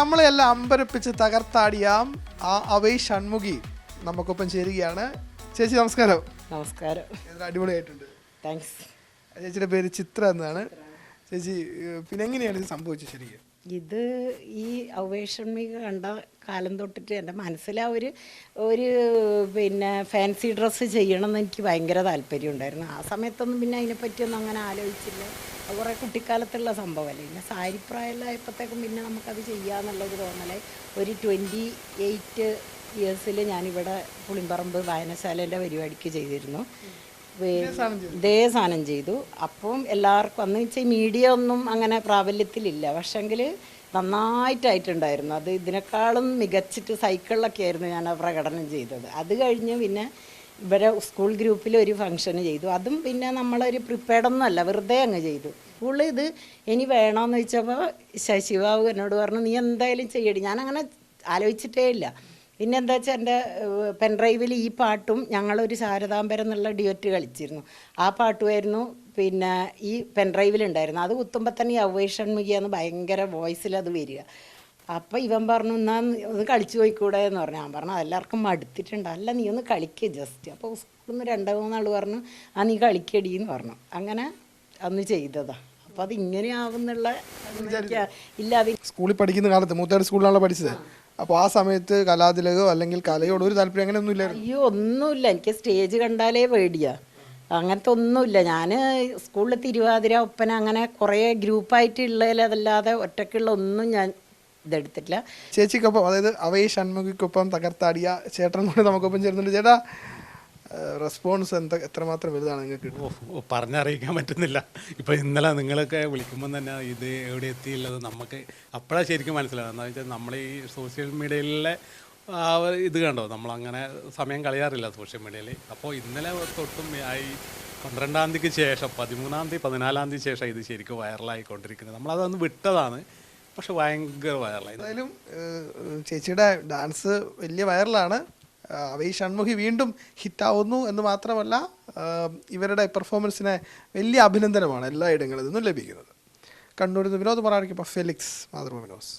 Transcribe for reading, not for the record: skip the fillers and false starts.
നമ്മളെല്ലാം അമ്പരപ്പിച്ച് തകർത്താടിയാം ആ അവൈ ഷൺമുഖി നമുക്കൊപ്പം ചേരുകയാണ്. ചേച്ചി നമസ്കാരം. നമസ്കാരം. അടിപൊളിയായിട്ടുണ്ട്. താങ്ക്സ്. ചേച്ചിയുടെ പേര് ചിത്ര എന്നാണ്. ചേച്ചി പിന്നെ എങ്ങനെയാണ് ഇത് സംഭവിച്ചത് ശരിക്കും? ഇത് ഈ ഔവേഷമിക കണ്ട കാലം തൊട്ടിട്ട് എൻ്റെ മനസ്സിൽ ഒരു പിന്നെ ഫാൻസി ഡ്രസ്സ് ചെയ്യണമെന്ന് എനിക്ക് ഭയങ്കര താല്പര്യം ഉണ്ടായിരുന്നു. ആ സമയത്തൊന്നും പിന്നെ അതിനെപ്പറ്റിയൊന്നും അങ്ങനെ ആലോചിച്ചില്ല. അത് കുറേ കുട്ടിക്കാലത്തുള്ള സംഭവമല്ലേ. പിന്നെ സാരിപ്രായമായപ്പോഴത്തേക്കും പിന്നെ നമുക്കത് ചെയ്യാമെന്നുള്ളൊരു തോന്നലായി. ഒരു 28 ഇയേഴ്സിൽ ഞാനിവിടെ പുളിമ്പറമ്പ് വായനശാലേൻ്റെ പരിപാടിക്ക് ചെയ്തിരുന്നു. ഇതേ സാധനം ചെയ്തു. അപ്പം എല്ലാവർക്കും അന്ന് വെച്ചാൽ മീഡിയ ഒന്നും അങ്ങനെ പ്രാബല്യത്തിലില്ല. പക്ഷെങ്കിൽ നന്നായിട്ടായിട്ടുണ്ടായിരുന്നു. അത് ഇതിനേക്കാളും മികച്ചിട്ട് സൈക്കിളിലൊക്കെ ആയിരുന്നു ഞാൻ പ്രകടനം ചെയ്തത്. അത് കഴിഞ്ഞ് പിന്നെ ഇവരെ സ്കൂൾ ഗ്രൂപ്പിൽ ഒരു ഫംഗ്ഷന് ചെയ്തു. അതും പിന്നെ നമ്മളൊരു പ്രിപ്പയർഡൊന്നും അല്ല, വെറുതെ അങ്ങ് ചെയ്തു. സ്കൂളിൽ ഇത് ഇനി വേണമെന്ന് ചോദിച്ചപ്പോൾ ശശിബാബു എന്നോട് പറഞ്ഞു, നീ എന്തായാലും ചെയ്യടി. ഞാനങ്ങനെ ആലോചിച്ചിട്ടേ ഇല്ല. പിന്നെ എന്താ വെച്ചാൽ എൻ്റെ പെൻഡ്രൈവിൽ ഈ പാട്ടും ഞങ്ങളൊരു ശാരദാംബരം എന്നുള്ള ഡ്യുവറ്റ് കളിച്ചിരുന്നു. ആ പാട്ടുമായിരുന്നു പിന്നെ ഈ പെൻഡ്രൈവിലുണ്ടായിരുന്നു. അത് കുത്തുമ്പോൾ തന്നെ ഈ ഔവേഷൺമുഖിയാന്ന് ഭയങ്കര വോയിസിൽ അത് വരിക. അപ്പോൾ ഇവൻ പറഞ്ഞു, എന്നാൽ ഒന്ന് കളിച്ചു പോയിക്കൂടെ എന്ന് പറഞ്ഞു. ഞാൻ പറഞ്ഞു അതെല്ലാവർക്കും മടുത്തിട്ടുണ്ട്. അല്ല നീ ഒന്ന് കളിക്കുക ജസ്റ്റ്. അപ്പോൾ സ്കൂളിൽ നിന്ന് 2-3 ആൾ പറഞ്ഞു, ആ നീ കളിക്കടി എന്ന് പറഞ്ഞു. അങ്ങനെ അന്ന് ചെയ്തതാണ്. അപ്പോൾ അത് ഇങ്ങനെ ആവുന്നുള്ള ഇല്ല. അത് സ്കൂളിൽ പഠിക്കുന്ന കാലത്ത് മൂത്താട് സ്കൂളിലാണല്ലോ പഠിച്ചത്. അപ്പോൾ ആ സമയത്ത് കലാതിലകോ അല്ലെങ്കിൽ കലയോട് ഒരു താല്പര്യം അങ്ങനെ ഒന്നും ഇല്ലായിരുന്നു? അയ്യോ ഒന്നുമില്ല. എനിക്ക് സ്റ്റേജ് കണ്ടാലേ പേടിയാ. അങ്ങനത്തെ ഒന്നുമില്ല. ഞാൻ സ്കൂളിൽ തിരുവാതിര, ഒപ്പന അങ്ങനെ കുറേ ഗ്രൂപ്പായിട്ടുള്ളതിൽ അതല്ലാതെ ഒറ്റയ്ക്കുള്ള ഒന്നും ഞാൻ ഇതെടുത്തിട്ടില്ല. ചേച്ചിക്കൊപ്പം, അതായത് അവൈ ഷൺമുഖിക്കൊപ്പം തകർത്താടിയ ചേട്ടൻ കൂടെ നമുക്കൊപ്പം ചേർന്നുണ്ട്. ചേട്ടാ, റെസ്പോൺസ് എത്രമാത്രം വലുതാണ് നിങ്ങൾക്ക്? പറഞ്ഞറിയിക്കാൻ പറ്റുന്നില്ല. ഇപ്പോൾ ഇന്നലെ നിങ്ങളൊക്കെ വിളിക്കുമ്പോൾ തന്നെ ഇത് എവിടെ എത്തിയുള്ളത് നമുക്ക് അപ്പോഴാണ് ശരിക്കും മനസ്സിലാകും. എന്താ വെച്ചാൽ നമ്മൾ ഈ സോഷ്യൽ മീഡിയയിലെ ഇത് കണ്ടോ, നമ്മളങ്ങനെ സമയം കളയാറില്ല സോഷ്യൽ മീഡിയയിൽ. അപ്പോൾ ഇന്നലെ തൊട്ടും ഈ 12-ാം തീയതിക്ക് ശേഷം 13-ാം തീയതി 14-ാം തീയതി ശേഷം ഇത് ശരിക്കും വൈറലായിക്കൊണ്ടിരിക്കുന്നത്. നമ്മളതൊന്ന് വിട്ടതാണ്, പക്ഷെ ഭയങ്കര വൈറലായി. എന്തായാലും ചേച്ചിയുടെ ഡാൻസ് വലിയ വൈറലാണ്. അവൈ ഷൺമുഖി വീണ്ടും ഹിറ്റാവുന്നു എന്ന് മാത്രമല്ല, ഇവരുടെ പെർഫോമൻസിനെ വലിയ അഭിനന്ദനമാണ് എല്ലായിടങ്ങളിൽ നിന്നും ലഭിക്കുന്നത്. കണ്ണൂരിൽ നിന്ന് വിനോദ് മറാണിക്കൊപ്പം ഫെലിക്സ്, മാതൃഭൂമി ന്യൂസ്.